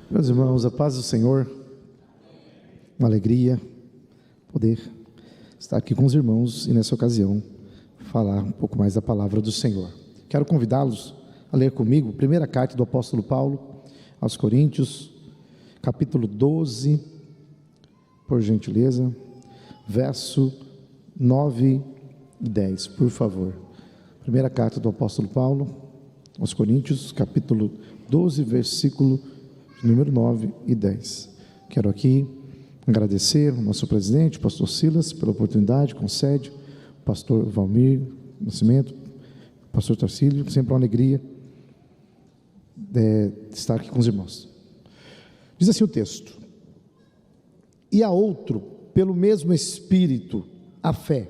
Meus irmãos, a paz do Senhor, uma alegria poder estar aqui com os irmãos e nessa ocasião falar um pouco mais da palavra do Senhor. Quero convidá-los a ler comigo a primeira carta do apóstolo Paulo aos Coríntios, capítulo 12, por gentileza, verso 9 e 10, por favor. Primeira carta do apóstolo Paulo aos Coríntios, capítulo 12, versículo número 9 e 10. Quero aqui agradecer ao nosso presidente, pastor Silas, pela oportunidade, concede, o pastor Valmir Nascimento, o pastor Tarcílio, sempre uma alegria de estar aqui com os irmãos. Diz assim o texto: e a outro, pelo mesmo Espírito, a fé;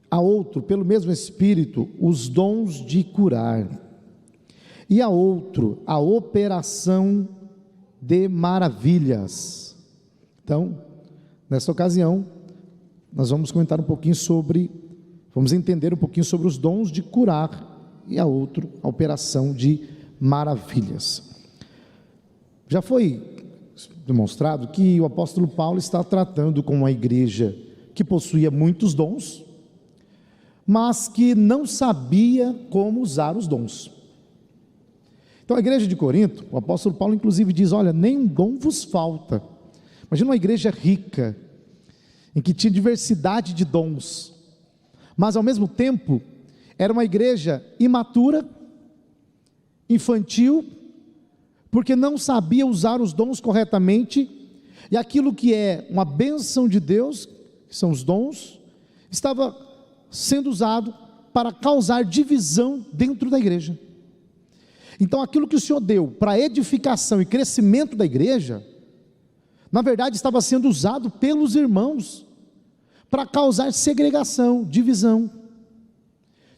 a outro, pelo mesmo Espírito, os dons de curar; e a outro, a operação de maravilhas. Então, nessa ocasião, nós vamos comentar um pouquinho vamos entender um pouquinho sobre os dons de curar, e a outro, a operação de maravilhas. Já foi demonstrado que o apóstolo Paulo está tratando com uma igreja que possuía muitos dons, mas que não sabia como usar os dons. Então a igreja de Corinto, o apóstolo Paulo inclusive diz: olha, nenhum dom vos falta. Imagina uma igreja rica, em que tinha diversidade de dons, mas ao mesmo tempo, era uma igreja imatura, infantil, porque não sabia usar os dons corretamente, e aquilo que é uma bênção de Deus, que são os dons, estava sendo usado para causar divisão dentro da igreja. Então aquilo que o Senhor deu para edificação e crescimento da igreja, na verdade estava sendo usado pelos irmãos para causar segregação, divisão.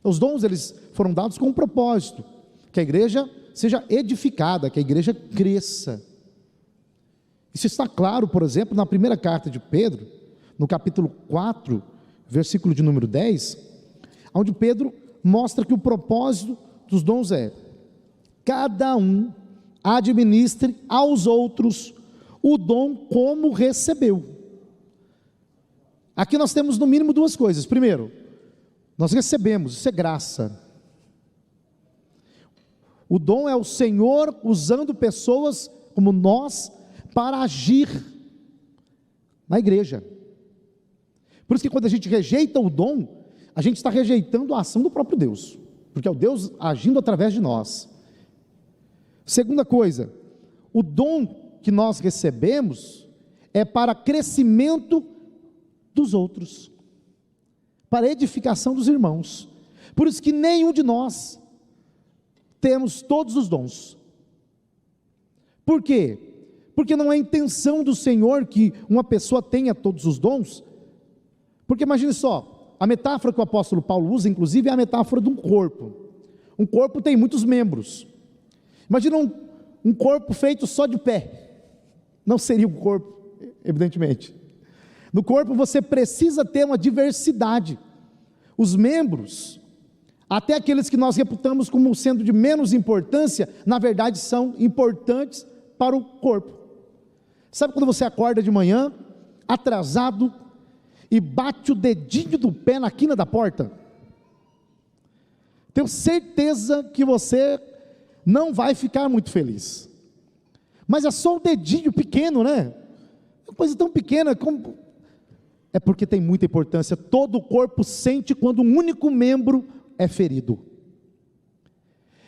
Os dons, eles foram dados com um propósito: que a igreja seja edificada, que a igreja cresça. Isso está claro, por exemplo, na primeira carta de Pedro, no capítulo 4, versículo de número 10, onde Pedro mostra que o propósito dos dons é: cada um administre aos outros o dom como recebeu. Aqui nós temos no mínimo duas coisas. Primeiro, nós recebemos, isso é graça. O dom é o Senhor usando pessoas como nós para agir na igreja. Por isso que quando a gente rejeita o dom, a gente está rejeitando a ação do próprio Deus, porque é o Deus agindo através de nós. Segunda coisa, o dom que nós recebemos é para crescimento dos outros, para edificação dos irmãos. Por isso que nenhum de nós temos todos os dons. Por quê? Porque não é intenção do Senhor que uma pessoa tenha todos os dons. Porque imagine só, a metáfora que o apóstolo Paulo usa, inclusive, é a metáfora de um corpo. Um corpo tem muitos membros. Imagina um corpo feito só de pé. Não seria um corpo, evidentemente. No corpo você precisa ter uma diversidade. Os membros, até aqueles que nós reputamos como sendo de menos importância, na verdade são importantes para o corpo. Sabe quando você acorda de manhã, atrasado, e bate o dedinho do pé na quina da porta? Tenho certeza que você não vai ficar muito feliz. Mas é só um dedinho pequeno, né? Uma coisa tão pequena como... É porque tem muita importância. Todo o corpo sente quando um único membro é ferido.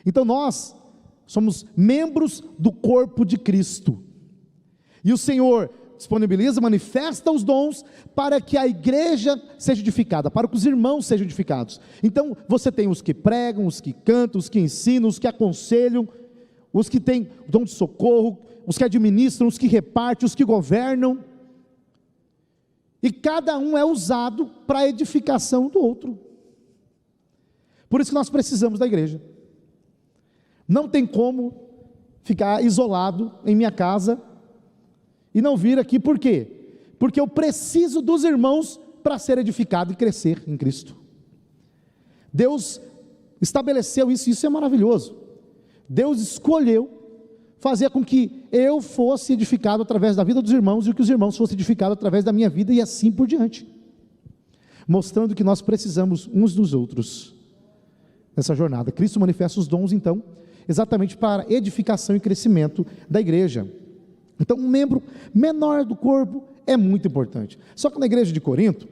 Então nós somos membros do corpo de Cristo. E o Senhor disponibiliza, manifesta os dons para que a igreja seja edificada, para que os irmãos sejam edificados. Então você tem os que pregam, os que cantam, os que ensinam, os que aconselham, os que têm dom de socorro, os que administram, os que repartem, os que governam. E cada um é usado para a edificação do outro. Por isso que nós precisamos da igreja. Não tem como ficar isolado em minha casa e não vir aqui. Por quê? Porque eu preciso dos irmãos para ser edificado e crescer em Cristo. Deus estabeleceu isso, e isso é maravilhoso. Deus escolheu fazer com que eu fosse edificado através da vida dos irmãos e que os irmãos fossem edificados através da minha vida e assim por diante, mostrando que nós precisamos uns dos outros nessa jornada. Cristo manifesta os dons, então, exatamente para edificação e crescimento da igreja. Então, um membro menor do corpo é muito importante. Só que na igreja de Corinto,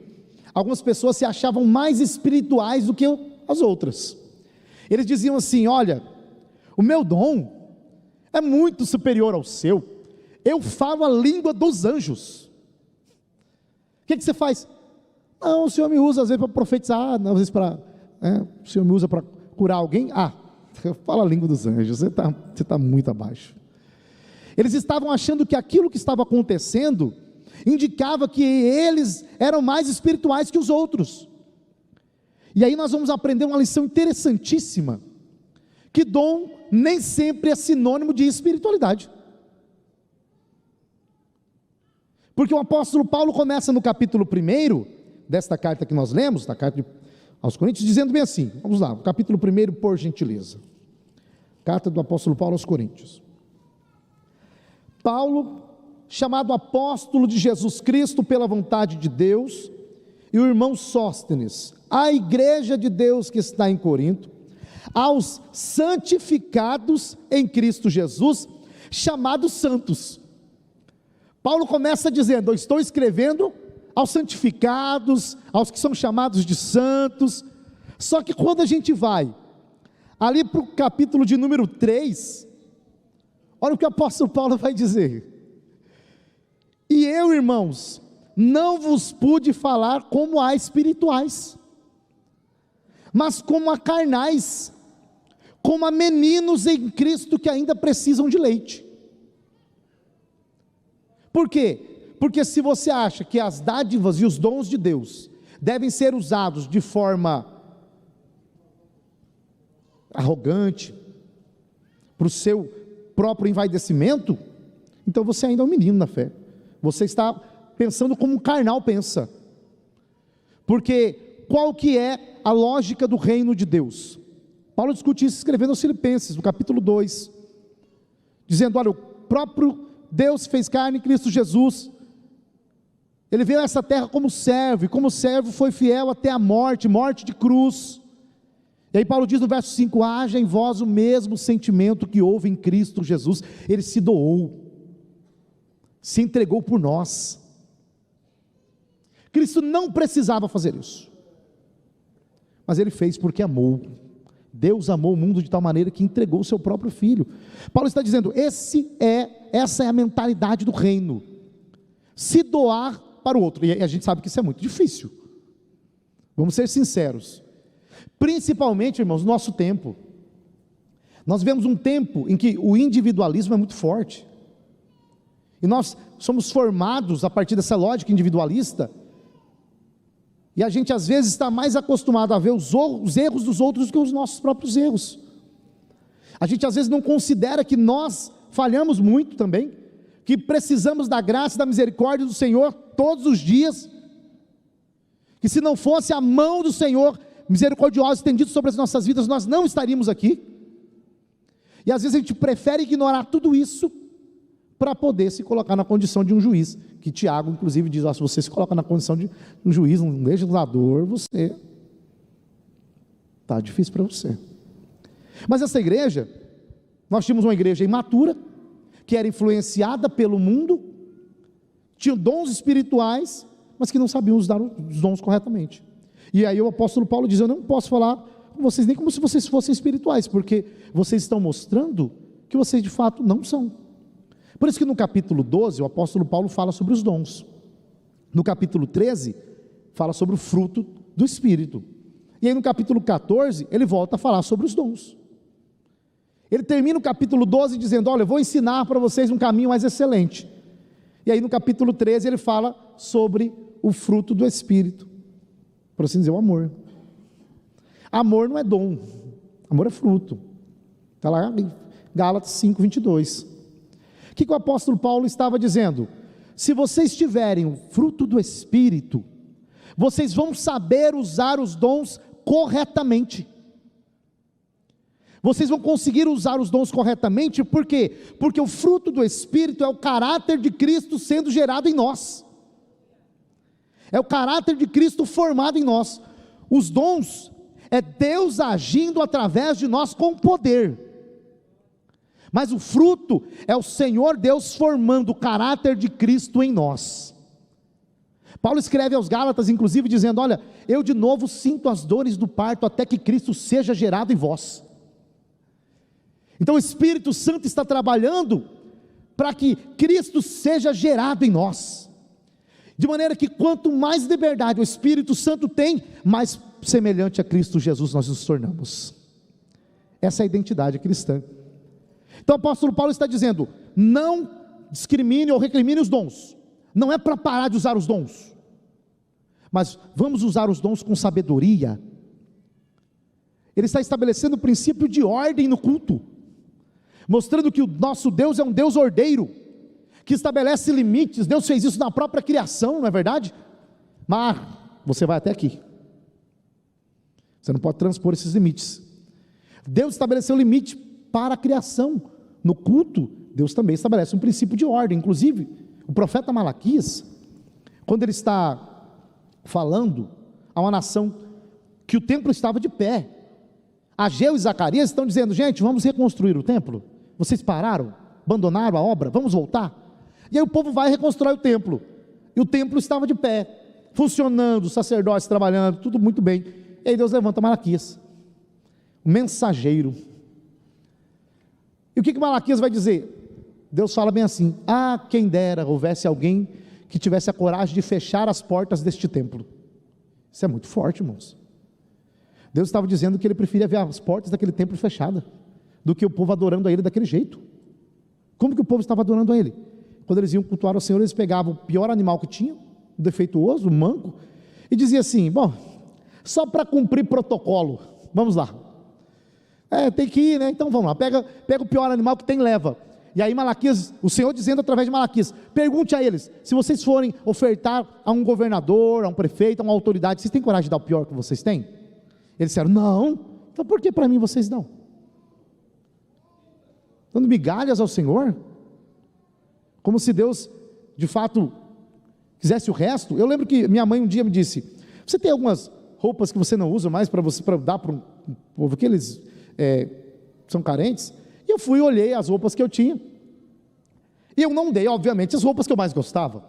algumas pessoas se achavam mais espirituais do que as outras. Eles diziam assim: olha, o meu dom é muito superior ao seu, eu falo a língua dos anjos. O que você faz? Não, o Senhor me usa às vezes para profetizar, às vezes o Senhor me usa para curar alguém. Eu falo a língua dos anjos, você está muito abaixo. Eles estavam achando que aquilo que estava acontecendo indicava que eles eram mais espirituais que os outros. E aí nós vamos aprender uma lição interessantíssima, que dom nem sempre é sinônimo de espiritualidade. Porque o apóstolo Paulo começa no capítulo 1 desta carta que nós lemos, da carta aos Coríntios, dizendo bem assim, vamos lá, o capítulo 1, por gentileza, carta do apóstolo Paulo aos Coríntios. Paulo, chamado apóstolo de Jesus Cristo pela vontade de Deus, e o irmão Sóstenes, a igreja de Deus que está em Corinto, aos santificados em Cristo Jesus, chamados santos. Paulo começa dizendo: eu estou escrevendo aos santificados, aos que são chamados de santos. Só que quando a gente vai ali para o capítulo de número 3, olha o que o apóstolo Paulo vai dizer: e eu, irmãos, não vos pude falar como a espirituais, mas como a carnais, como a meninos em Cristo que ainda precisam de leite. Por quê? Porque se você acha que as dádivas e os dons de Deus devem ser usados de forma arrogante, para o seu próprio envaidecimento, então você ainda é um menino na fé, você está pensando como um carnal pensa. Porque qual que é a lógica do reino de Deus? Paulo discute isso escrevendo aos Filipenses, no capítulo 2, dizendo: olha, o próprio Deus fez carne em Cristo Jesus, Ele veio a essa terra como servo, e como servo foi fiel até a morte de cruz. E aí Paulo diz no verso 5: haja em vós o mesmo sentimento que houve em Cristo Jesus. Ele se doou, se entregou por nós. Cristo não precisava fazer isso, mas Ele fez porque amou. Deus amou o mundo de tal maneira que entregou o seu próprio Filho. Paulo está dizendo, essa é a mentalidade do reino, se doar para o outro, e a gente sabe que isso é muito difícil, vamos ser sinceros, principalmente, irmãos, no nosso tempo. Nós vivemos um tempo em que o individualismo é muito forte, e nós somos formados a partir dessa lógica individualista, e a gente às vezes está mais acostumado a ver os erros dos outros do que os nossos próprios erros. A gente às vezes não considera que nós falhamos muito também, que precisamos da graça e da misericórdia do Senhor todos os dias, que se não fosse a mão do Senhor misericordiosa estendida sobre as nossas vidas, nós não estaríamos aqui. E às vezes a gente prefere ignorar tudo isso para poder se colocar na condição de um juiz, que Tiago inclusive diz: se você se coloca na condição de um juiz, um legislador, você está difícil para você. Mas essa igreja, nós tínhamos uma igreja imatura, que era influenciada pelo mundo, tinha dons espirituais, mas que não sabiam usar os dons corretamente. E aí o apóstolo Paulo diz: eu não posso falar com vocês nem como se vocês fossem espirituais, porque vocês estão mostrando que vocês de fato não são. Por isso que no capítulo 12, o apóstolo Paulo fala sobre os dons. No capítulo 13, fala sobre o fruto do Espírito. E aí no capítulo 14, ele volta a falar sobre os dons. Ele termina o capítulo 12 dizendo: olha, eu vou ensinar para vocês um caminho mais excelente. E aí no capítulo 13 ele fala sobre o fruto do Espírito, por assim dizer, o amor. Amor não é dom, amor é fruto. Está lá em Gálatas 5:22. O que o apóstolo Paulo estava dizendo? Se vocês tiverem o fruto do Espírito, vocês vão saber usar os dons corretamente. Vocês vão conseguir usar os dons corretamente, por quê? Porque o fruto do Espírito é o caráter de Cristo sendo gerado em nós, é o caráter de Cristo formado em nós. Os dons é Deus agindo através de nós com poder, mas o fruto é o Senhor Deus formando o caráter de Cristo em nós. Paulo escreve aos Gálatas, inclusive, dizendo: olha, eu de novo sinto as dores do parto, até que Cristo seja gerado em vós. Então o Espírito Santo está trabalhando para que Cristo seja gerado em nós, de maneira que quanto mais liberdade o Espírito Santo tem, mais semelhante a Cristo Jesus nós nos tornamos. Essa é a identidade cristã. Então o apóstolo Paulo está dizendo: não discrimine ou recrimine os dons, não é para parar de usar os dons, mas vamos usar os dons com sabedoria. Ele está estabelecendo o princípio de ordem no culto, mostrando que o nosso Deus é um Deus ordeiro, que estabelece limites. Deus fez isso na própria criação, não é verdade? Mas você vai até aqui, você não pode transpor esses limites. Deus estabeleceu limite para a criação. No culto, Deus também estabelece um princípio de ordem. Inclusive, o profeta Malaquias, quando ele está falando a uma nação que o templo estava de pé, Ageu e Zacarias estão dizendo: gente, vamos reconstruir o templo. Vocês pararam, abandonaram a obra, vamos voltar. E aí o povo vai reconstruir o templo, e o templo estava de pé, funcionando, os sacerdotes trabalhando, tudo muito bem. E aí Deus levanta Malaquias, o mensageiro. E o que Malaquias vai dizer? Deus fala bem assim: ah, quem dera houvesse alguém que tivesse a coragem de fechar as portas deste templo. Isso é muito forte, irmãos. Deus estava dizendo que ele preferia ver as portas daquele templo fechadas, do que o povo adorando a ele daquele jeito. Como que o povo estava adorando a ele? Quando eles iam cultuar o Senhor, eles pegavam o pior animal que tinha, o defeituoso, o manco, e diziam assim: bom, só para cumprir protocolo, vamos lá, tem que ir, né? Então vamos lá, pega o pior animal que tem, leva. E aí Malaquias, o Senhor dizendo através de Malaquias: pergunte a eles, se vocês forem ofertar a um governador, a um prefeito, a uma autoridade, vocês têm coragem de dar o pior que vocês têm? Eles disseram: não. Então por que para mim vocês dão? Dando migalhas ao Senhor, como se Deus de fato quisesse o resto. Eu lembro que minha mãe um dia me disse: você tem algumas roupas que você não usa mais para dar para um povo que eles são carentes? E eu fui e olhei as roupas que eu tinha, e eu não dei, obviamente, as roupas que eu mais gostava,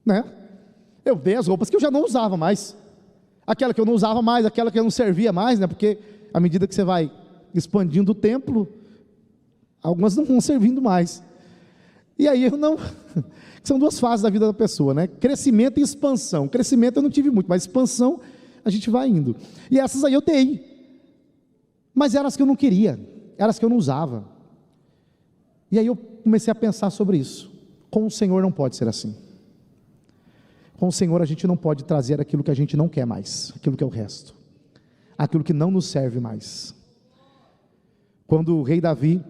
né? Eu dei as roupas que eu já não usava mais, aquela que eu não usava mais, aquela que eu não servia mais, né? Porque à medida que você vai expandindo o templo, algumas não vão servindo mais. E aí eu não... São duas fases da vida da pessoa, né? Crescimento e expansão. Crescimento eu não tive muito, mas expansão a gente vai indo. E essas aí eu dei, mas eram as que eu não queria, eram as que eu não usava. E aí eu comecei a pensar sobre isso. Com o Senhor não pode ser assim. Com o Senhor a gente não pode trazer aquilo que a gente não quer mais, aquilo que é o resto, aquilo que não nos serve mais. Quando o rei Davi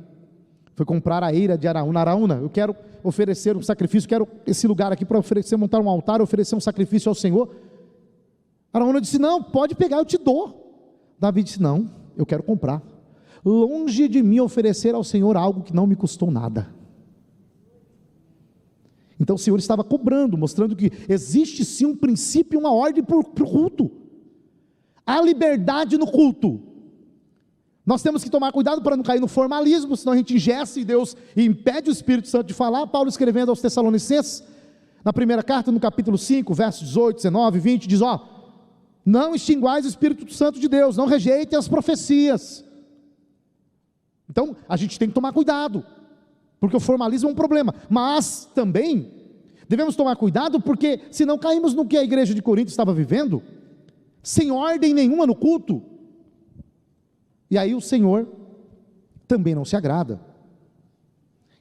foi comprar a eira de Araúna, eu quero oferecer um sacrifício, quero esse lugar aqui para oferecer, montar um altar, oferecer um sacrifício ao Senhor. Araúna disse: não, pode pegar, eu te dou. Davi disse: não, eu quero comprar. Longe de mim oferecer ao Senhor algo que não me custou nada. Então o Senhor estava cobrando, mostrando que existe sim um princípio, uma ordem para o culto. Há liberdade no culto. Nós temos que tomar cuidado para não cair no formalismo, senão a gente engessa em Deus e impede o Espírito Santo de falar. Paulo escrevendo aos Tessalonicenses, na primeira carta, no capítulo 5, versos 18, 19, 20, diz: não extinguais o Espírito Santo de Deus, não rejeitem as profecias. Então a gente tem que tomar cuidado, porque o formalismo é um problema, mas também devemos tomar cuidado, porque senão caímos no que a igreja de Corinto estava vivendo, sem ordem nenhuma no culto, e aí o Senhor também não se agrada.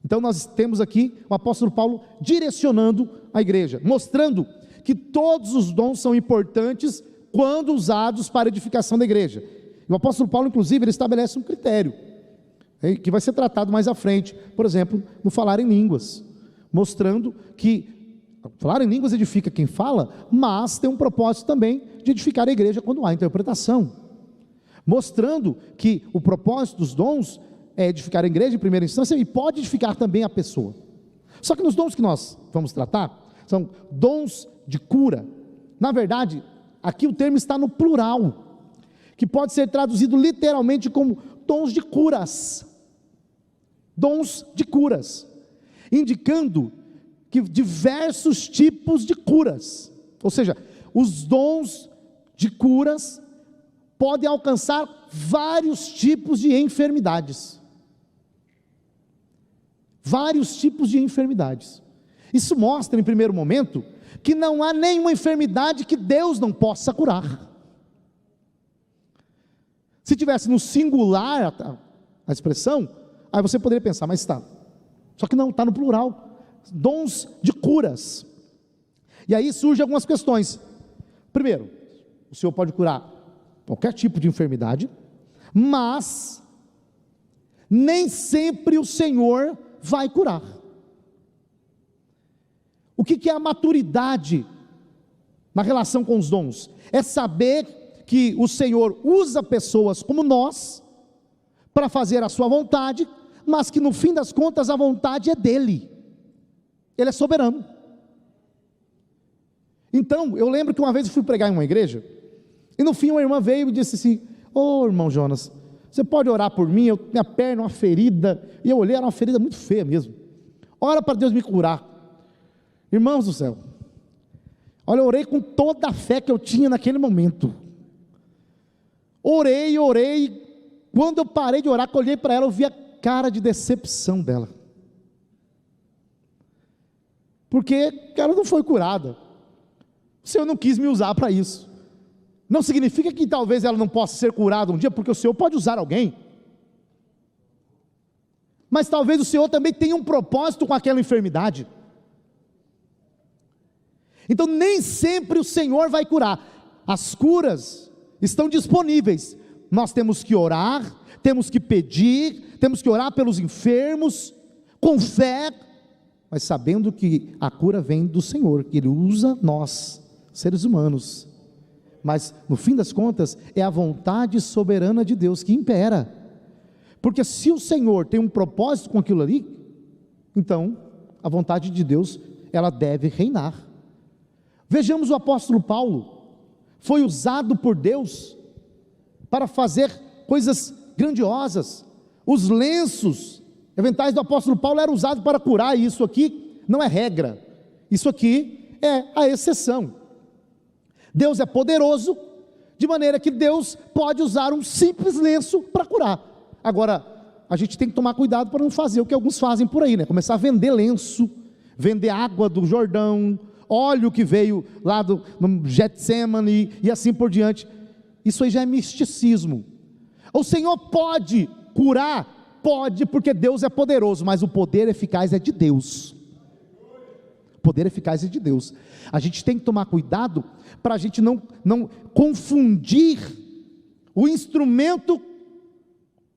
Então nós temos aqui o apóstolo Paulo direcionando a igreja, mostrando que todos os dons são importantes quando usados para a edificação da igreja. E o apóstolo Paulo, inclusive, ele estabelece um critério, que vai ser tratado mais à frente, por exemplo, no falar em línguas, mostrando que falar em línguas edifica quem fala, mas tem um propósito também de edificar a igreja quando há interpretação. mostrando que o propósito dos dons é edificar a igreja em primeira instância e pode edificar também a pessoa. Só que nos dons que nós vamos tratar, são dons de cura. Na verdade, aqui o termo está no plural, que pode ser traduzido literalmente como dons de curas. Dons de curas, indicando que diversos tipos de curas, ou seja, os dons de curas podem alcançar vários tipos de enfermidades. Vários tipos de enfermidades. Isso mostra, em primeiro momento, que não há nenhuma enfermidade que Deus não possa curar. Se tivesse no singular a expressão, aí você poderia pensar, mas está. Só que não, está no plural. Dons de curas. E aí surgem algumas questões. Primeiro, o Senhor pode curar qualquer tipo de enfermidade, mas nem sempre o Senhor vai curar. O que é a maturidade na relação com os dons? É saber que o Senhor usa pessoas como nós para fazer a sua vontade, mas que no fim das contas a vontade é dele. Ele é soberano. Então, eu lembro que uma vez eu fui pregar em uma igreja, e no fim uma irmã veio e disse assim: ô irmão Jonas, você pode orar por mim? Minha perna é uma ferida, e eu olhei, era uma ferida muito feia mesmo. Ora para Deus me curar. Irmãos do céu, olha, eu orei com toda a fé que eu tinha naquele momento. Orei, quando eu parei de orar, que eu olhei para ela, eu vi a cara de decepção dela, porque ela não foi curada. O Senhor não quis me usar para isso. Não significa que talvez ela não possa ser curada um dia, porque o Senhor pode usar alguém, mas talvez o Senhor também tenha um propósito com aquela enfermidade. Então nem sempre o Senhor vai curar. As curas estão disponíveis, nós temos que orar, temos que pedir, temos que orar pelos enfermos, com fé, mas sabendo que a cura vem do Senhor, que Ele usa nós, seres humanos, mas no fim das contas, é a vontade soberana de Deus que impera, porque se o Senhor tem um propósito com aquilo ali, então, a vontade de Deus, ela deve reinar. Vejamos o apóstolo Paulo, foi usado por Deus, para fazer coisas grandiosas. Os lenços, aventais do apóstolo Paulo eram usados para curar, e isso aqui não é regra, isso aqui é a exceção. Deus é poderoso, de maneira que Deus pode usar um simples lenço para curar. Agora, a gente tem que tomar cuidado para não fazer o que alguns fazem por aí, né? Começar a vender lenço, vender água do Jordão, óleo que veio lá do Getsemane e assim por diante. Isso aí já é misticismo. O Senhor pode curar? Pode, porque Deus é poderoso, mas o poder eficaz é de Deus. O poder eficaz é de Deus. A gente tem que tomar cuidado para a gente não confundir o instrumento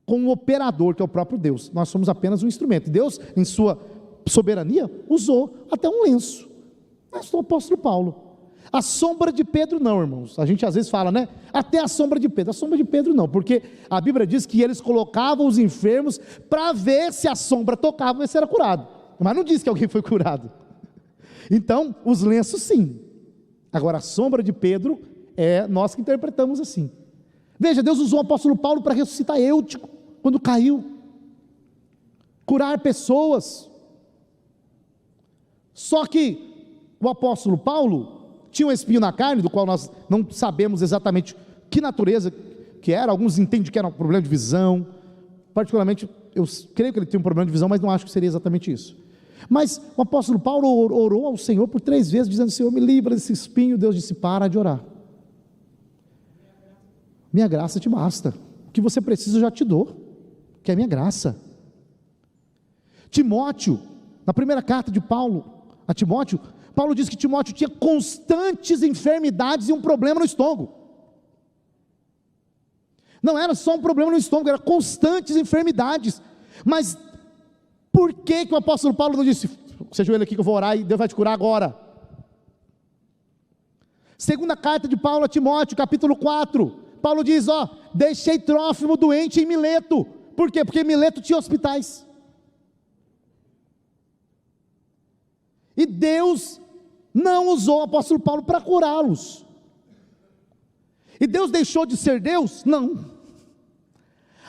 com o operador, que é o próprio Deus. Nós somos apenas um instrumento. Deus, em sua soberania, usou até um lenço. Mas o apóstolo Paulo, a sombra de Pedro não, irmãos. A gente às vezes fala, né? Até a sombra de Pedro. A sombra de Pedro não, porque a Bíblia diz que eles colocavam os enfermos para ver se a sombra tocava e se era curado, mas não diz que alguém foi curado. Então, os lenços sim. Agora, a sombra de Pedro é nós que interpretamos assim. Veja, Deus usou o apóstolo Paulo para ressuscitar Eutico quando caiu, curar pessoas. Só que o apóstolo Paulo tinha um espinho na carne, do qual nós não sabemos exatamente que natureza que era. Alguns entendem que era um problema de visão. Particularmente, eu creio que ele tinha um problema de visão, mas não acho que seria exatamente isso. Mas o apóstolo Paulo orou ao Senhor por 3 vezes, dizendo: Senhor, me livra desse espinho. Deus disse: para de orar, minha graça te basta, o que você precisa eu já te dou, que é minha graça. Timóteo, na primeira carta de Paulo a Timóteo, Paulo diz que Timóteo tinha constantes enfermidades e um problema no estômago. Não era só um problema no estômago, era constantes enfermidades. Mas por que o apóstolo Paulo não disse: você ajoelha aqui que eu vou orar e Deus vai te curar agora? Segunda carta de Paulo a Timóteo, capítulo 4, Paulo diz, deixei Trófimo doente em Mileto. Por quê? Porque Mileto tinha hospitais. E Deus não usou o apóstolo Paulo para curá-los. E Deus deixou de ser Deus? Não.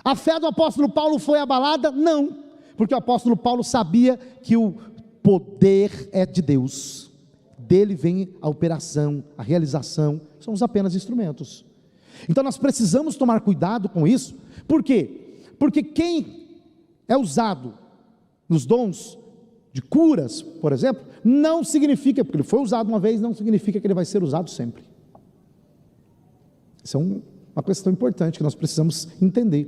A fé do apóstolo Paulo foi abalada? Não. Porque o apóstolo Paulo sabia que o poder é de Deus. Dele vem a operação, a realização, somos apenas instrumentos. Então nós precisamos tomar cuidado com isso. Por quê? Porque quem é usado nos dons de curas, por exemplo, não significa, porque ele foi usado uma vez, não significa que ele vai ser usado sempre. Isso é uma questão importante que nós precisamos entender.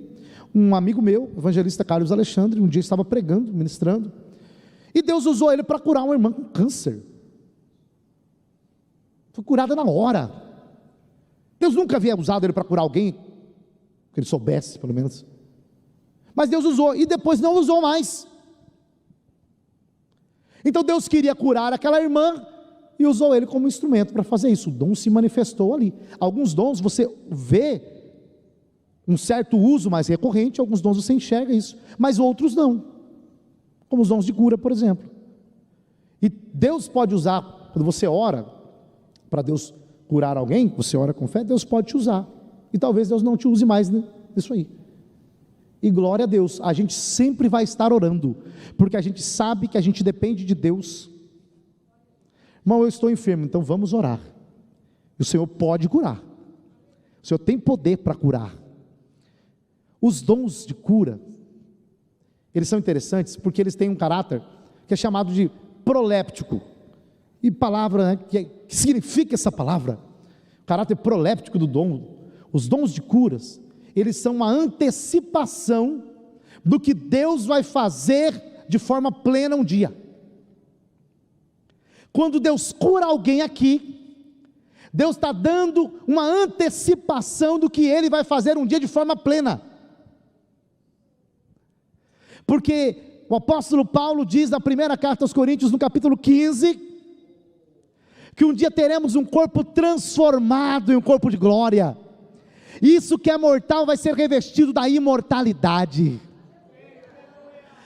Um amigo meu, evangelista Carlos Alexandre, um dia estava pregando, ministrando, e Deus usou ele para curar uma irmã com câncer. Foi curada na hora. Deus nunca havia usado ele para curar alguém, que ele soubesse, pelo menos. Mas Deus usou, e depois não usou mais. Então Deus queria curar aquela irmã, e usou ele como instrumento para fazer isso. O dom se manifestou ali. Alguns dons você vê um certo uso mais recorrente, alguns dons você enxerga isso, mas outros não, como os dons de cura, por exemplo. E Deus pode usar, quando você ora para Deus curar alguém, você ora com fé, Deus pode te usar, e talvez Deus não te use mais nisso aí. E glória a Deus, a gente sempre vai estar orando, porque a gente sabe que a gente depende de Deus. Irmão, eu estou enfermo, então vamos orar. O Senhor pode curar, o Senhor tem poder para curar. Os dons de cura, eles são interessantes, porque eles têm um caráter, que é chamado de proléptico, e palavra, né, que significa essa palavra, o caráter proléptico do dom. Os dons de curas, eles são uma antecipação, do que Deus vai fazer, de forma plena um dia. Quando Deus cura alguém aqui, Deus está dando uma antecipação, do que Ele vai fazer um dia de forma plena. Porque o apóstolo Paulo diz na primeira carta aos Coríntios, no capítulo 15, que um dia teremos um corpo transformado em um corpo de glória. Isso que é mortal vai ser revestido da imortalidade.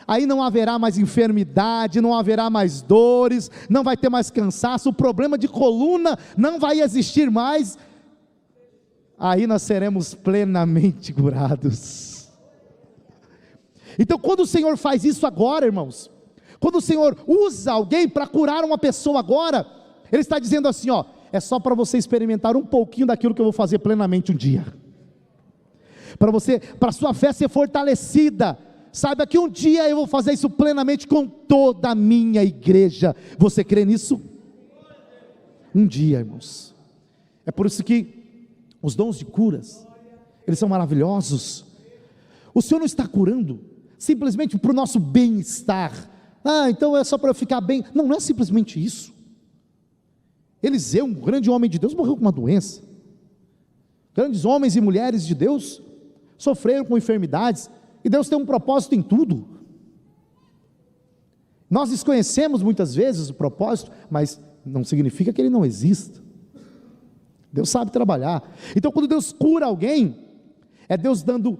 Aí não haverá mais enfermidade, não haverá mais dores, não vai ter mais cansaço, o problema de coluna não vai existir mais. Aí nós seremos plenamente curados. Então quando o Senhor faz isso agora, irmãos, quando o Senhor usa alguém para curar uma pessoa agora, Ele está dizendo assim, é só para você experimentar um pouquinho daquilo que eu vou fazer plenamente um dia, para a sua fé ser fortalecida. Saiba que um dia eu vou fazer isso plenamente com toda a minha igreja. Você crê nisso? Um dia, irmãos. É por isso que os dons de curas, eles são maravilhosos. O Senhor não está curando simplesmente para o nosso bem-estar. Então é só para eu ficar bem. Não, não é simplesmente isso. Eliseu, um grande homem de Deus, morreu com uma doença. Grandes homens e mulheres de Deus sofreram com enfermidades, e Deus tem um propósito em tudo. Nós desconhecemos muitas vezes o propósito, mas não significa que ele não exista. Deus sabe trabalhar. Então quando Deus cura alguém, é Deus dando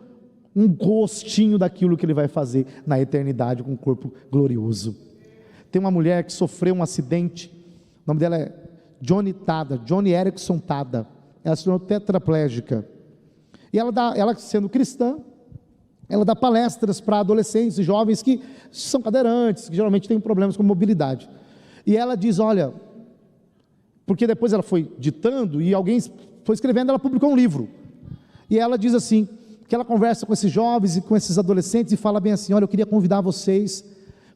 um gostinho daquilo que Ele vai fazer na eternidade, com um corpo glorioso. Tem uma mulher que sofreu um acidente, o nome dela é Johnny Erickson Tada. Ela se tornou tetraplégica, e ela sendo cristã, ela dá palestras para adolescentes e jovens que são cadeirantes, que geralmente têm problemas com mobilidade, e ela diz, olha, porque depois ela foi ditando, e alguém foi escrevendo, ela publicou um livro, e ela diz assim, que ela conversa com esses jovens e com esses adolescentes, e fala bem assim, olha, eu queria convidar vocês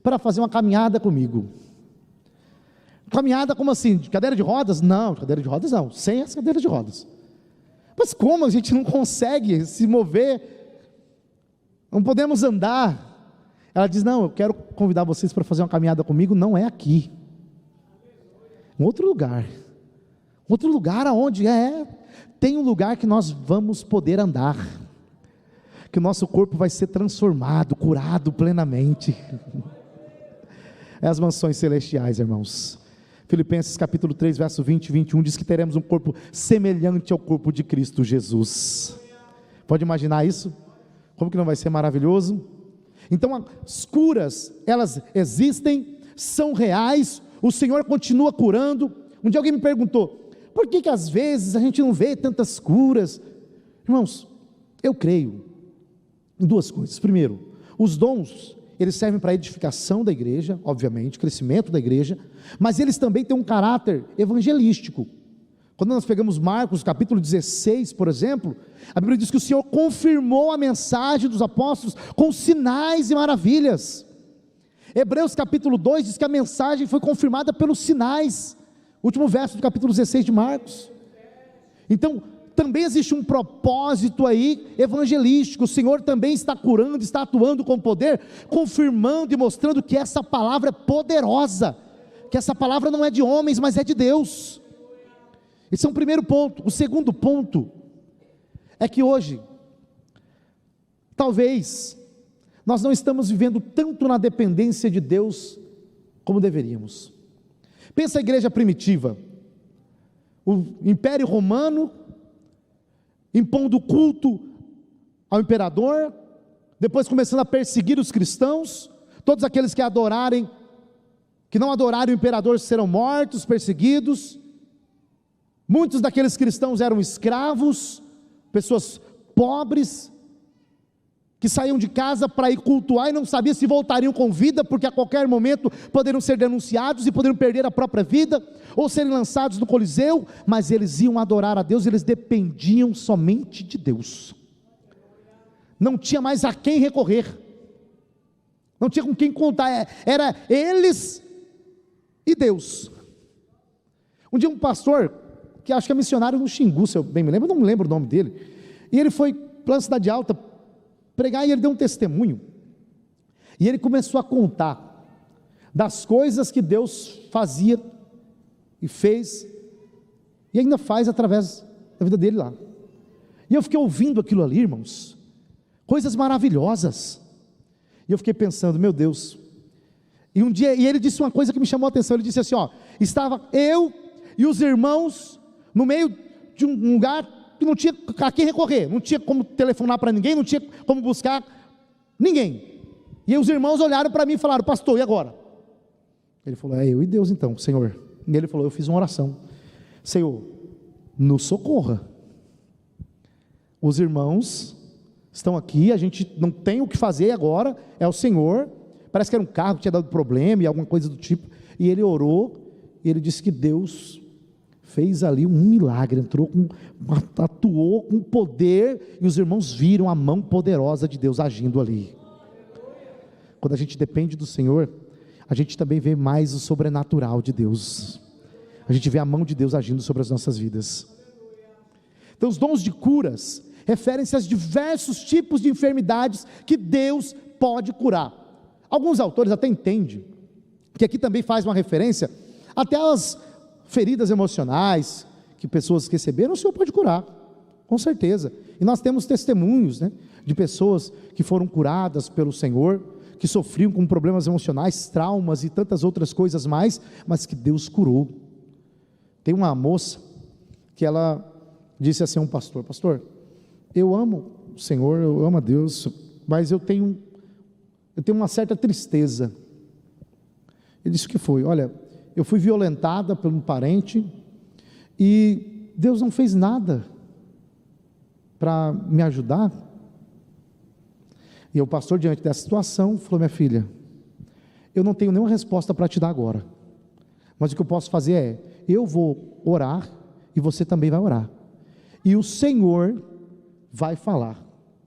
para fazer uma caminhada comigo. Caminhada como assim? De cadeira de rodas? Não, cadeira de rodas não, sem as cadeiras de rodas. Mas como a gente não consegue se mover, não podemos andar? Ela diz, não, eu quero convidar vocês para fazer uma caminhada comigo, não é aqui, em outro lugar aonde tem um lugar que nós vamos poder andar, que o nosso corpo vai ser transformado, curado plenamente. É as mansões celestiais, irmãos. Filipenses capítulo 3, verso 20 e 21, diz que teremos um corpo semelhante ao corpo de Cristo Jesus. Pode imaginar isso? Como que não vai ser maravilhoso? Então as curas, elas existem, são reais, o Senhor continua curando. Um dia alguém me perguntou, por que às vezes a gente não vê tantas curas? Irmãos, eu creio em duas coisas. Primeiro, os dons, eles servem para a edificação da igreja, obviamente, crescimento da igreja, mas eles também têm um caráter evangelístico. Quando nós pegamos Marcos capítulo 16, por exemplo, a Bíblia diz que o Senhor confirmou a mensagem dos apóstolos com sinais e maravilhas. Hebreus capítulo 2 diz que a mensagem foi confirmada pelos sinais, último verso do capítulo 16 de Marcos. Então, também existe um propósito aí evangelístico. O Senhor também está curando, está atuando com poder, confirmando e mostrando que essa palavra é poderosa, que essa palavra não é de homens, mas é de Deus. Esse é um primeiro ponto. O segundo ponto é que hoje, talvez, nós não estamos vivendo tanto na dependência de Deus como deveríamos. Pensa a igreja primitiva, o Império Romano impondo culto ao imperador, depois começando a perseguir os cristãos, todos aqueles que não adorarem o imperador serão mortos, perseguidos. Muitos daqueles cristãos eram escravos, pessoas pobres, que saíam de casa para ir cultuar e não sabiam se voltariam com vida, porque a qualquer momento poderiam ser denunciados e poderiam perder a própria vida, ou serem lançados no Coliseu, mas eles iam adorar a Deus, eles dependiam somente de Deus, não tinha mais a quem recorrer, não tinha com quem contar, era eles e Deus. Um dia um pastor, que acho que é missionário no Xingu, se eu bem me lembro, eu não me lembro o nome dele, e ele foi para a Cidade Alta pregar, e ele deu um testemunho, e ele começou a contar das coisas que Deus fazia e fez, e ainda faz através da vida dele lá. E eu fiquei ouvindo aquilo ali, irmãos, coisas maravilhosas, e eu fiquei pensando, meu Deus. E um dia, e ele disse uma coisa que me chamou a atenção, ele disse assim, estava eu e os irmãos no meio de um lugar que não tinha a quem recorrer, não tinha como telefonar para ninguém, não tinha como buscar ninguém, e aí os irmãos olharam para mim e falaram, pastor, e agora? Ele falou, eu e Deus então, Senhor. E ele falou, eu fiz uma oração, Senhor, nos socorra, os irmãos estão aqui, a gente não tem o que fazer agora, é o Senhor. Parece que era um carro que tinha dado problema e alguma coisa do tipo, e ele orou, e ele disse que Deus fez ali um milagre, atuou com poder, e os irmãos viram a mão poderosa de Deus agindo ali. Quando a gente depende do Senhor, a gente também vê mais o sobrenatural de Deus, a gente vê a mão de Deus agindo sobre as nossas vidas. Então os dons de curas referem-se a diversos tipos de enfermidades que Deus pode curar. Alguns autores até entendem que aqui também faz uma referência até às feridas emocionais que pessoas receberam, o Senhor pode curar, com certeza. E nós temos testemunhos, de pessoas que foram curadas pelo Senhor, que sofriam com problemas emocionais, traumas e tantas outras coisas mais, mas que Deus curou. Tem uma moça que ela disse assim a um pastor, pastor, eu amo o Senhor, eu amo a Deus, mas eu tenho uma certa tristeza. Ele disse, o que foi? Olha, eu fui violentada por um parente, e Deus não fez nada para me ajudar. E o pastor, diante dessa situação, falou, minha filha, eu não tenho nenhuma resposta para te dar agora, mas o que eu posso fazer é, eu vou orar, e você também vai orar, e o Senhor vai falar.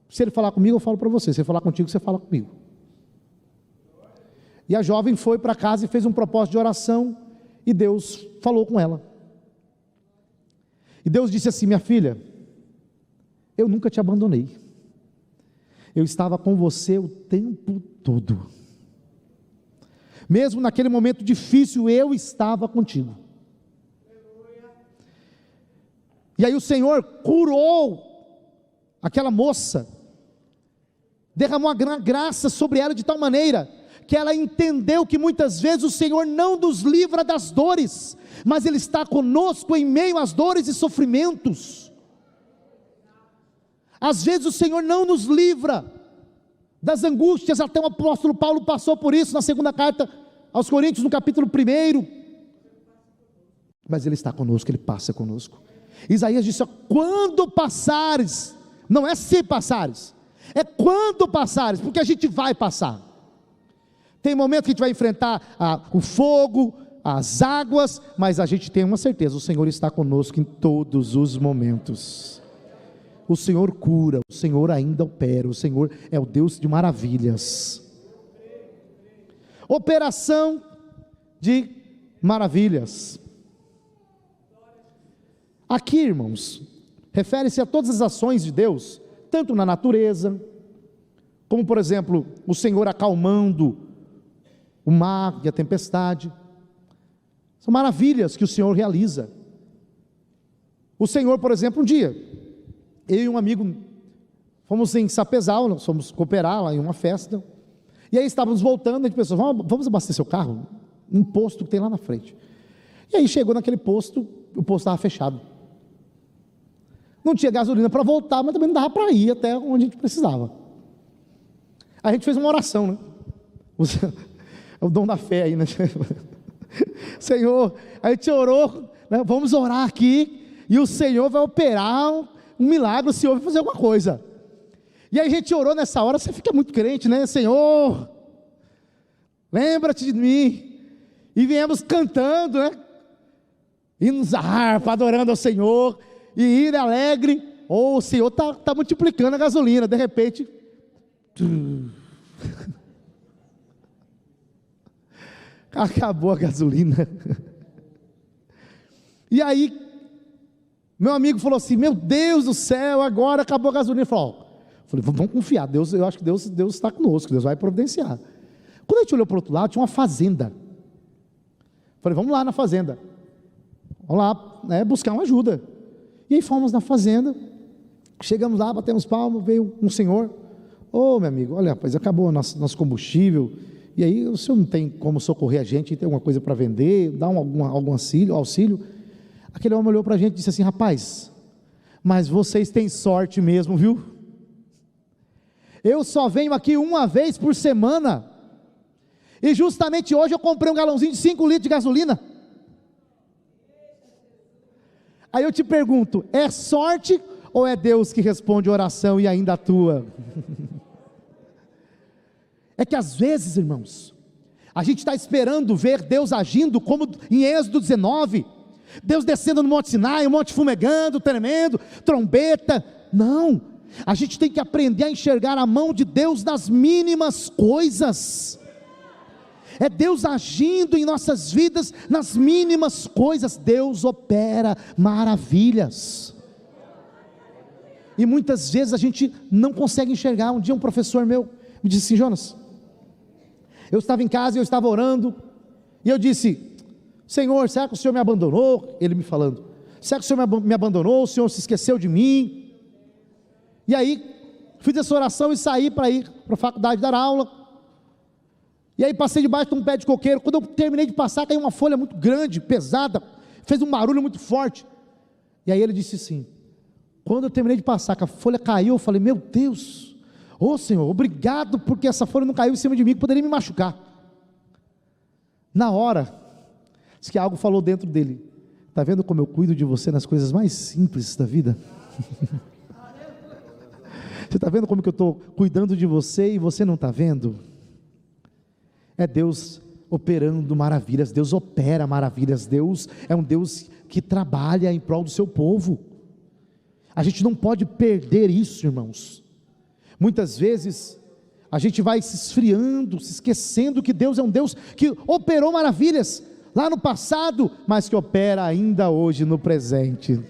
Se Ele falar comigo, eu falo para você, se Ele falar contigo, você fala comigo. E a jovem foi para casa e fez um propósito de oração, e Deus falou com ela, e Deus disse assim, minha filha, eu nunca te abandonei, eu estava com você o tempo todo, mesmo naquele momento difícil, eu estava contigo. E aí o Senhor curou aquela moça, derramou a graça sobre ela de tal maneira, que ela entendeu que muitas vezes o Senhor não nos livra das dores, mas Ele está conosco em meio às dores e sofrimentos. Às vezes o Senhor não nos livra das angústias, até o apóstolo Paulo passou por isso na segunda carta aos Coríntios, no capítulo 1, mas Ele está conosco, Ele passa conosco. Isaías disse: quando passares, não é se passares, é quando passares, porque a gente vai passar. Tem momento que a gente vai enfrentar o fogo, as águas, mas a gente tem uma certeza: o Senhor está conosco em todos os momentos. O Senhor cura, o Senhor ainda opera, o Senhor é o Deus de maravilhas. Operação de maravilhas. Aqui, irmãos, refere-se a todas as ações de Deus, tanto na natureza, como por exemplo, o Senhor acalmando o mar e a tempestade. São maravilhas que o Senhor realiza. O Senhor, por exemplo, um dia, eu e um amigo fomos em Sapezal, nós fomos cooperar lá em uma festa, e aí estávamos voltando, a gente pensou: vamos abastecer o carro, um posto que tem lá na frente. E aí chegou naquele posto, o posto estava fechado, não tinha gasolina para voltar, mas também não dava para ir até onde a gente precisava. A gente fez uma oração, né? O dom da fé aí, né? Senhor, a gente orou, né? Vamos orar aqui, e o Senhor vai operar um milagre, o Senhor vai fazer alguma coisa. E aí a gente orou nessa hora, você fica muito crente, né? Senhor, lembra-te de mim. E viemos cantando, né? Hinos à harpa, adorando ao Senhor, e ir alegre. O Senhor está multiplicando a gasolina. De repente, acabou a gasolina. E aí, meu amigo falou assim: meu Deus do céu, agora acabou a gasolina. Falei, vamos confiar, Deus, eu acho que Deus está conosco, Deus vai providenciar. Quando a gente olhou para o outro lado, tinha uma fazenda. Falei, vamos lá na fazenda, vamos lá, né, buscar uma ajuda. E aí fomos na fazenda, chegamos lá, batemos palmas, veio um senhor: ô meu amigo, olha rapaz, acabou nosso combustível, e aí o senhor não tem como socorrer a gente, tem alguma coisa para vender, dar algum auxílio? Aquele homem olhou para a gente e disse assim: rapaz, mas vocês têm sorte mesmo, viu? Eu só venho aqui uma vez por semana, e justamente hoje eu comprei um galãozinho de 5 litros de gasolina. Aí eu te pergunto: é sorte ou é Deus que responde oração e ainda atua? É que às vezes, irmãos, a gente está esperando ver Deus agindo, como em Êxodo 19, Deus descendo no Monte Sinai, o monte fumegando, tremendo, trombeta. Não, a gente tem que aprender a enxergar a mão de Deus nas mínimas coisas. É Deus agindo em nossas vidas nas mínimas coisas. Deus opera maravilhas, e muitas vezes a gente não consegue enxergar. Um dia um professor meu me disse assim: Jonas, eu estava em casa e eu estava orando, e eu disse: Senhor, será que o Senhor me abandonou? Ele me falando: será que o Senhor me abandonou? O Senhor se esqueceu de mim? E aí fiz essa oração e saí para ir para a faculdade dar aula. E aí passei debaixo de um pé de coqueiro. Quando eu terminei de passar, caiu uma folha muito grande, pesada, fez um barulho muito forte. E aí ele disse assim: quando eu terminei de passar, que a folha caiu, eu falei: meu Deus, ô Senhor, obrigado, porque essa folha não caiu em cima de mim, que poderia me machucar. Na hora, diz que algo falou dentro dele: está vendo como eu cuido de você nas coisas mais simples da vida? Você está vendo como que eu estou cuidando de você e você não está vendo? É Deus operando maravilhas. Deus opera maravilhas. Deus é um Deus que trabalha em prol do seu povo. A gente não pode perder isso, irmãos. Muitas vezes a gente vai se esfriando, se esquecendo que Deus é um Deus que operou maravilhas lá no passado, mas que opera ainda hoje no presente.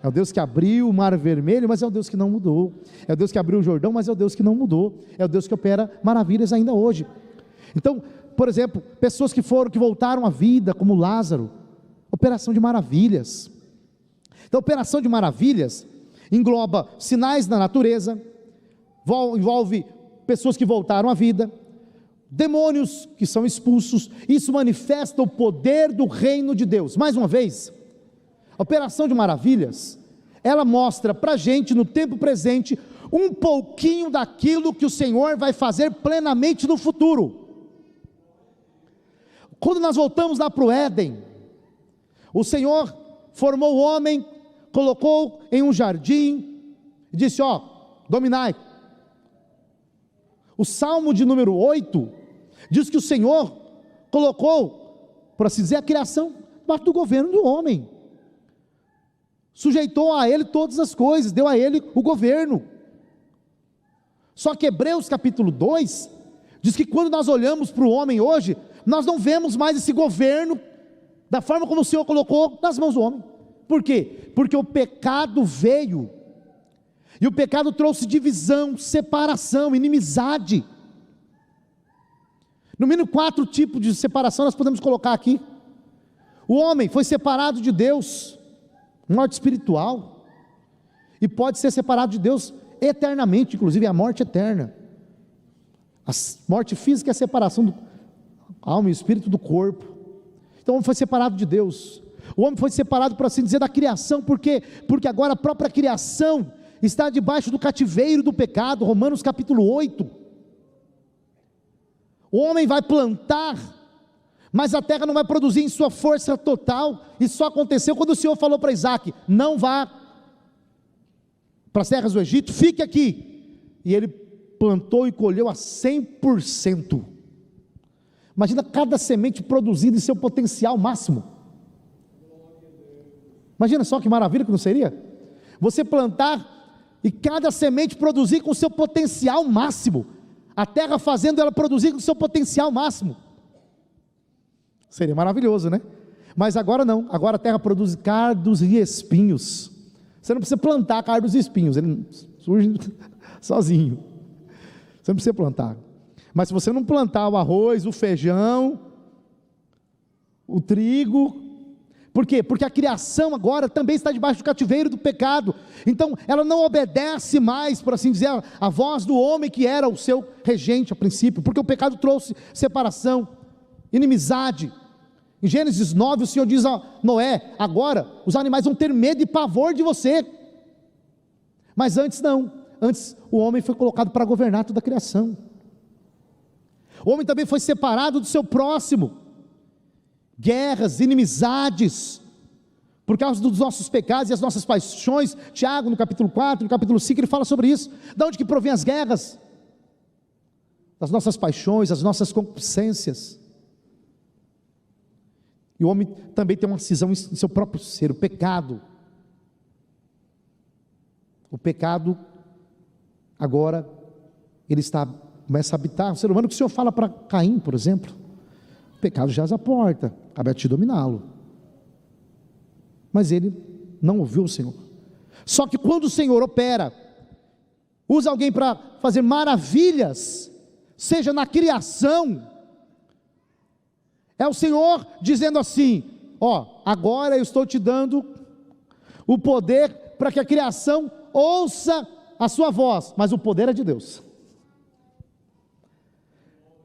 É o Deus que abriu o mar vermelho, mas é o Deus que não mudou. É o Deus que abriu o Jordão, mas é o Deus que não mudou. É o Deus que opera maravilhas ainda hoje. Então, por exemplo, pessoas que voltaram à vida, como Lázaro, operação de maravilhas. Então, operação de maravilhas engloba sinais da natureza, envolve pessoas que voltaram à vida, demônios que são expulsos. Isso manifesta o poder do reino de Deus. Mais uma vez, a operação de maravilhas, ela mostra para a gente no tempo presente um pouquinho daquilo que o Senhor vai fazer plenamente no futuro. Quando nós voltamos lá para o Éden, o Senhor formou o homem, colocou em um jardim, e disse: ó, dominai. O Salmo de número 8, diz que o Senhor colocou, por assim dizer, a criação debaixo do governo do homem, sujeitou a ele todas as coisas, deu a ele o governo. Só que Hebreus capítulo 2, diz que quando nós olhamos para o homem hoje, nós não vemos mais esse governo, da forma como o Senhor colocou nas mãos do homem. Por quê? Porque o pecado veio, e o pecado trouxe divisão, separação, inimizade. No mínimo 4 tipos de separação nós podemos colocar aqui. O homem foi separado de Deus, morte espiritual, e pode ser separado de Deus eternamente, inclusive a morte eterna. A morte física é a separação do alma e espírito do corpo. Então o homem foi separado de Deus. O homem foi separado, por assim dizer, da criação. Por quê? Porque agora a própria criação está debaixo do cativeiro do pecado. Romanos capítulo 8. O homem vai plantar, mas a terra não vai produzir em sua força total. Isso só aconteceu quando o Senhor falou para Isaac: não vá para as terras do Egito, fique aqui. E ele plantou e colheu a 100%. Imagina cada semente produzindo em seu potencial máximo. Imagina só que maravilha que não seria? Você plantar e cada semente produzir com o seu potencial máximo, a terra fazendo ela produzir com o seu potencial máximo. Seria maravilhoso, né? Mas agora não, agora a terra produz cardos e espinhos. Você não precisa plantar cardos e espinhos, ele surge sozinho. Você não precisa plantar. Mas se você não plantar o arroz, o feijão, o trigo, por quê? Porque a criação agora também está debaixo do cativeiro do pecado. Então ela não obedece mais, por assim dizer, a voz do homem que era o seu regente a princípio, porque o pecado trouxe separação, inimizade. Em Gênesis 9 o Senhor diz a Noé: agora os animais vão ter medo e pavor de você. Mas antes não, antes o homem foi colocado para governar toda a criação. O homem também foi separado do seu próximo, guerras, inimizades, por causa dos nossos pecados e as nossas paixões. Tiago no capítulo 4, no capítulo 5 ele fala sobre isso. De onde que provém as guerras? Das nossas paixões, das nossas concupiscências. E o homem também tem uma cisão em seu próprio ser, o pecado. O pecado agora ele começa a habitar o ser humano, que o Senhor fala para Caim, por exemplo: o pecado jaz à porta, cabe a ti dominá-lo. Mas ele não ouviu o Senhor. Só que quando o Senhor opera, usa alguém para fazer maravilhas, seja na criação, é o Senhor dizendo assim: ó, agora eu estou te dando o poder para que a criação ouça a sua voz, mas o poder é de Deus.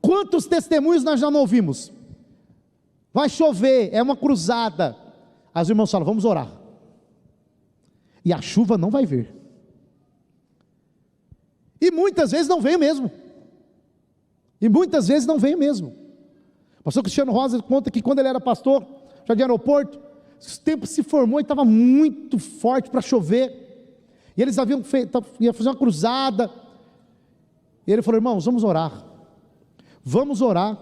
Quantos testemunhos nós já não ouvimos? Vai chover, é uma cruzada, as irmãs falam: vamos orar, e a chuva não vai vir, e muitas vezes não vem mesmo, O pastor Cristiano Rosa conta que quando ele era pastor, já de aeroporto, o tempo se formou e estava muito forte para chover, e eles iam fazer uma cruzada, e ele falou: irmãos, vamos orar,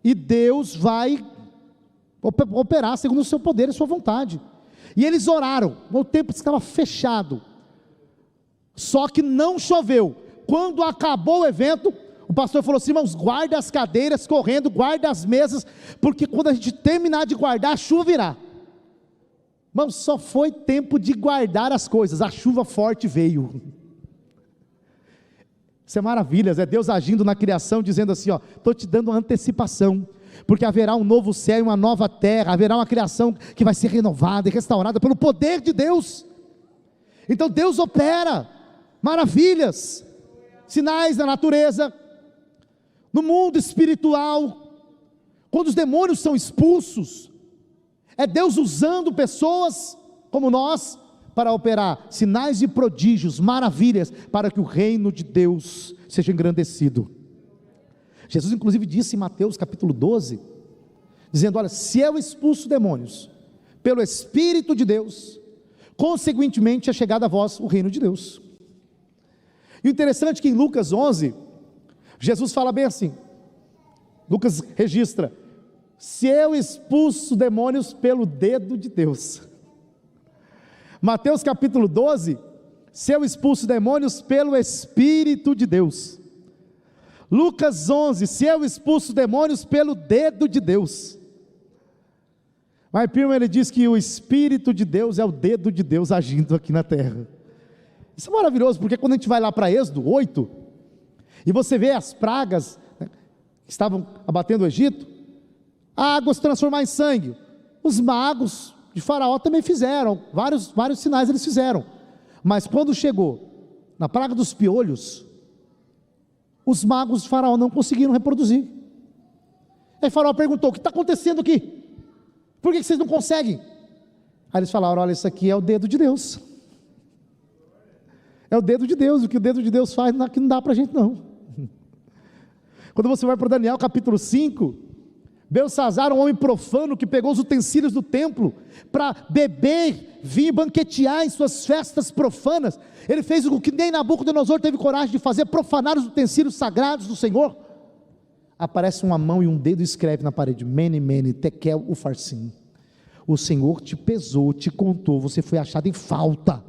e Deus vai operar segundo o seu poder e sua vontade. E eles oraram, o tempo estava fechado, só que não choveu. Quando acabou o evento, o pastor falou assim: irmãos, guarda as cadeiras correndo, guarda as mesas, porque quando a gente terminar de guardar, a chuva virá. Irmãos, só foi tempo de guardar as coisas, a chuva forte veio. Isso é maravilhas, é Deus agindo na criação, dizendo assim: ó, estou te dando uma antecipação, porque haverá um novo céu e uma nova terra, haverá uma criação que vai ser renovada e restaurada pelo poder de Deus. Então Deus opera maravilhas, sinais da natureza. no mundo espiritual, quando os demônios são expulsos, é Deus usando pessoas como nós, para operar sinais e prodígios, maravilhas, para que o reino de Deus seja engrandecido. Jesus inclusive disse em Mateus capítulo 12, dizendo: olha, se eu expulso demônios pelo Espírito de Deus, consequentemente é chegado a vós o reino de Deus. E o interessante é que em Lucas 11, Jesus fala bem assim, Lucas registra: se eu expulso demônios pelo dedo de Deus. Mateus capítulo 12, se eu expulso demônios pelo Espírito de Deus. Lucas 11, se eu expulso demônios pelo dedo de Deus. Mas primeiro ele diz que o Espírito de Deus é o dedo de Deus agindo aqui na terra. Isso é maravilhoso, porque quando a gente vai lá para Êxodo 8, e você vê as pragas, né, que estavam abatendo o Egito, a água se transformar em sangue, os magos de Faraó também fizeram, vários sinais eles fizeram, mas quando chegou na praga dos piolhos, os magos de Faraó não conseguiram reproduzir. Aí Faraó perguntou: o que está acontecendo aqui? Por que vocês não conseguem? Aí eles falaram: olha, isso aqui é o dedo de Deus, é o dedo de Deus, o que o dedo de Deus faz que não dá para a gente não. Quando você vai para Daniel capítulo 5, Belsazar, um homem profano que pegou os utensílios do templo para beber vinho e banquetear em suas festas profanas, ele fez o que nem Nabucodonosor teve coragem de fazer, profanar os utensílios sagrados do Senhor. Aparece uma mão e um dedo e escreve na parede: Mene, Mene, Tekel, Ufarsim. O Senhor te pesou, te contou, você foi achado em falta.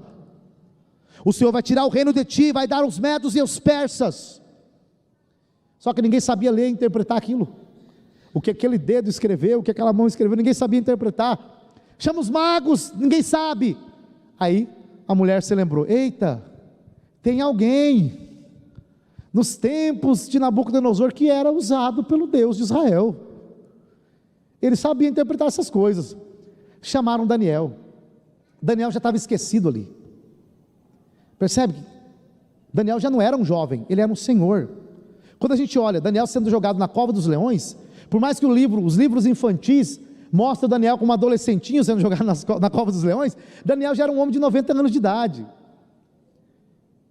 O Senhor vai tirar o reino de ti, vai dar aos medos e aos persas. Só que ninguém sabia ler e interpretar aquilo. O que aquele dedo escreveu, o que aquela mão escreveu, ninguém sabia interpretar. Chama os magos, ninguém sabe. Aí a mulher se lembrou: eita, tem alguém nos tempos de Nabucodonosor que era usado pelo Deus de Israel. Ele sabia interpretar essas coisas. Chamaram Daniel. Daniel já estava esquecido ali. Percebe? Daniel já não era um jovem, ele era um senhor. Quando a gente olha Daniel sendo jogado na cova dos leões, por mais que os livros infantis mostram Daniel como adolescentinho sendo jogado na cova dos leões, Daniel já era um homem de 90 anos de idade.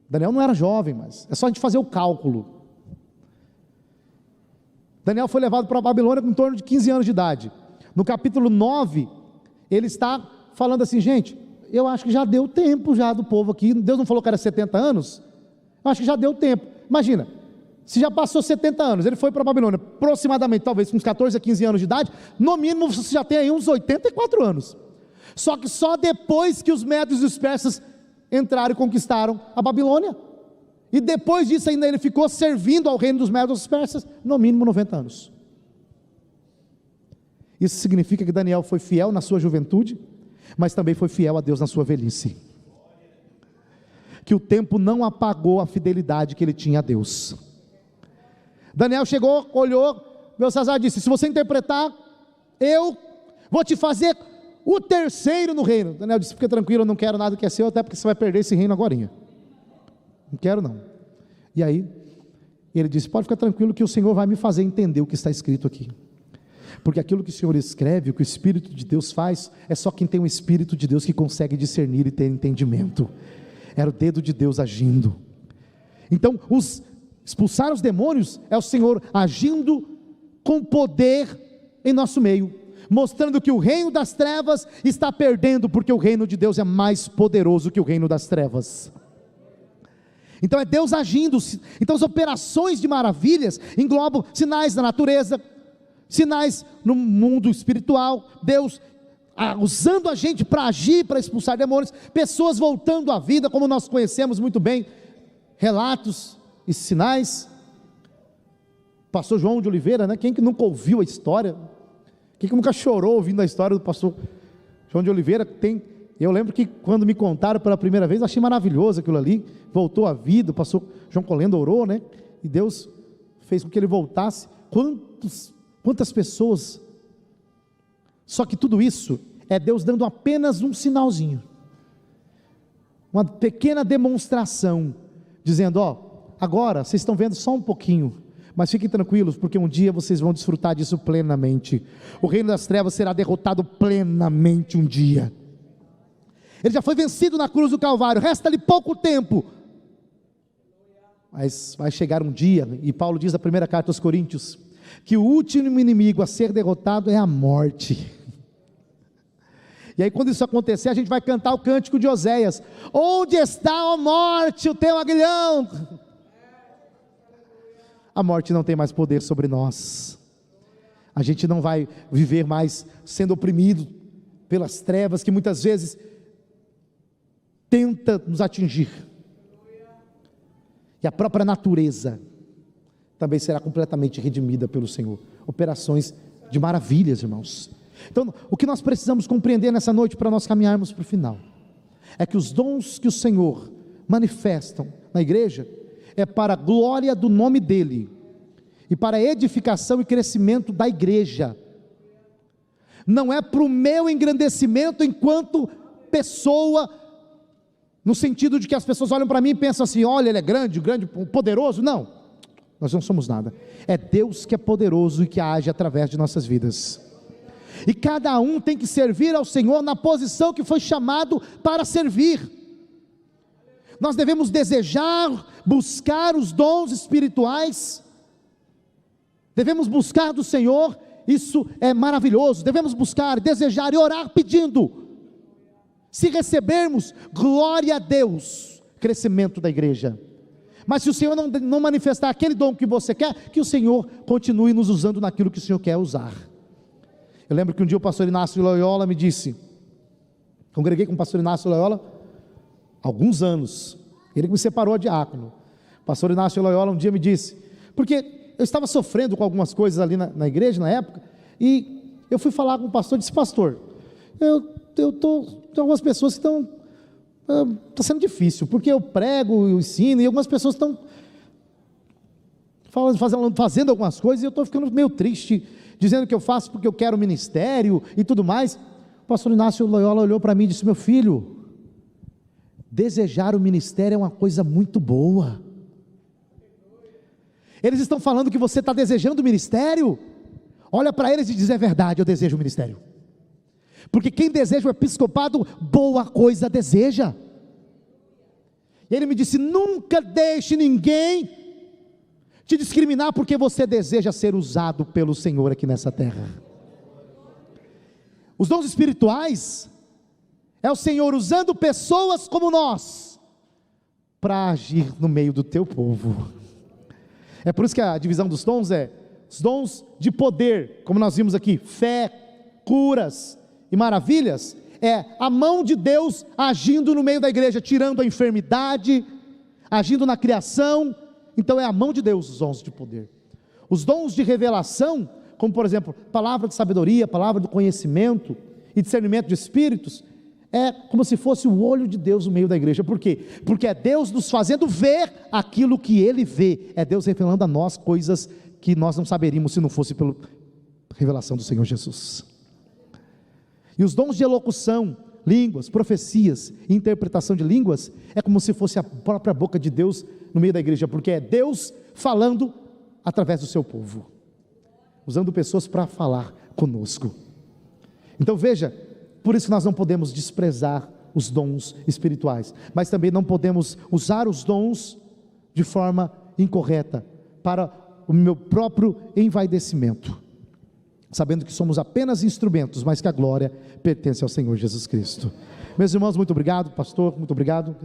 Daniel não era jovem, mas é só a gente fazer o cálculo. Daniel foi levado para a Babilônia com em torno de 15 anos de idade. No capítulo 9, ele está falando assim: gente, eu acho que já deu tempo já do povo aqui. Deus não falou que era 70 anos? Eu acho que já deu tempo. Imagina, se já passou 70 anos, ele foi para a Babilônia, aproximadamente, talvez com uns 14 a 15 anos de idade, no mínimo você já tem aí uns 84 anos. Só que só depois que os medos e os persas entraram e conquistaram a Babilônia. E depois disso ainda ele ficou servindo ao reino dos medos e dos persas, no mínimo 90 anos. Isso significa que Daniel foi fiel na sua juventude, mas também foi fiel a Deus na sua velhice. Que o tempo não apagou a fidelidade que ele tinha a Deus. Daniel chegou, olhou, Belsazar disse: se você interpretar, eu vou te fazer o terceiro no reino. Daniel disse: fica tranquilo, eu não quero nada que é seu, até porque você vai perder esse reino agorinha. Não quero não. E aí, ele disse: pode ficar tranquilo que o Senhor vai me fazer entender o que está escrito aqui. Porque aquilo que o Senhor escreve, o que o Espírito de Deus faz, é só quem tem o Espírito de Deus que consegue discernir e ter entendimento. Era o dedo de Deus agindo. Então, expulsar os demônios é o Senhor agindo com poder em nosso meio, mostrando que o reino das trevas está perdendo, porque o reino de Deus é mais poderoso que o reino das trevas. Então é Deus agindo. Então as operações de maravilhas englobam sinais da natureza, sinais no mundo espiritual, Deus usando a gente para agir, para expulsar demônios, pessoas voltando à vida, como nós conhecemos muito bem, relatos e sinais. Pastor João de Oliveira, né? Quem que nunca ouviu a história? Quem que nunca chorou ouvindo a história do pastor João de Oliveira? Eu lembro que quando me contaram pela primeira vez, eu achei maravilhoso aquilo ali, voltou à vida. O pastor João Colendo orou, né? E Deus fez com que ele voltasse. Quantas pessoas? Só que tudo isso é Deus dando apenas um sinalzinho, uma pequena demonstração, dizendo: ó, agora vocês estão vendo só um pouquinho, Mas fiquem tranquilos, porque um dia vocês vão desfrutar disso plenamente. O reino das trevas será derrotado plenamente um dia. Ele já foi vencido na cruz do Calvário, resta-lhe pouco tempo. Mas vai chegar um dia, e Paulo diz na primeira carta aos Coríntios, que o último inimigo a ser derrotado é a morte. E aí quando isso acontecer, a gente vai cantar o cântico de Oséias: onde está, ó morte, o teu aguilhão? A morte não tem mais poder sobre nós. A gente não vai viver mais sendo oprimido pelas trevas que muitas vezes tenta nos atingir. E a própria natureza também será completamente redimida pelo Senhor. Operações de maravilhas, irmãos. Então, o que nós precisamos compreender nessa noite, para nós caminharmos para o final, é que os dons que o Senhor manifestam na igreja, é para a glória do nome dEle, e para a edificação e crescimento da igreja. Não é para o meu engrandecimento enquanto pessoa, no sentido de que as pessoas olham para mim e pensam assim: olha, ele é grande, poderoso. Não, nós não somos nada. É Deus que é poderoso e que age através de nossas vidas. E cada um tem que servir ao Senhor na posição que foi chamado para servir. Nós devemos desejar, buscar os dons espirituais, devemos buscar do Senhor, isso é maravilhoso. Devemos buscar, desejar e orar pedindo. Se recebermos, glória a Deus, crescimento da igreja. Mas se o Senhor não manifestar aquele dom que você quer, que o Senhor continue nos usando naquilo que o Senhor quer usar. Eu lembro que um dia o pastor Inácio Loyola me disse, congreguei com o pastor Inácio Loyola há alguns anos, ele que me separou de diácono. O pastor Inácio Loyola um dia me disse, porque eu estava sofrendo com algumas coisas ali na igreja na época, e eu fui falar com o pastor, disse: pastor, tem algumas pessoas que estão, está sendo difícil, porque eu prego, eu ensino, e algumas pessoas estão fazendo algumas coisas, e eu estou ficando meio triste, dizendo que eu faço porque eu quero ministério e tudo mais. O pastor Inácio Loyola olhou para mim e disse: meu filho, desejar o ministério é uma coisa muito boa. Eles estão falando que você está desejando o ministério, olha para eles e diz: é verdade, eu desejo o ministério. Porque quem deseja o episcopado, boa coisa deseja. E ele me disse: nunca deixe ninguém te discriminar, porque você deseja ser usado pelo Senhor aqui nessa terra. Os dons espirituais é o Senhor usando pessoas como nós para agir no meio do teu povo. É por isso que a divisão dos dons é os dons de poder, como nós vimos aqui, fé, curas e maravilhas, é a mão de Deus agindo no meio da igreja, tirando a enfermidade, agindo na criação. Então é a mão de Deus os dons de poder. Os dons de revelação, como por exemplo, palavra de sabedoria, palavra do conhecimento e discernimento de espíritos, é como se fosse o olho de Deus no meio da igreja. Por quê? Porque é Deus nos fazendo ver aquilo que Ele vê, é Deus revelando a nós coisas que nós não saberíamos se não fosse pela revelação do Senhor Jesus. E os dons de elocução, línguas, profecias e interpretação de línguas, é como se fosse a própria boca de Deus no meio da igreja, porque é Deus falando através do seu povo, usando pessoas para falar conosco. Então veja, por isso que nós não podemos desprezar os dons espirituais, mas também não podemos usar os dons de forma incorreta, para o meu próprio envaidecimento, sabendo que somos apenas instrumentos, mas que a glória pertence ao Senhor Jesus Cristo. Meus irmãos, muito obrigado. Pastor, muito obrigado.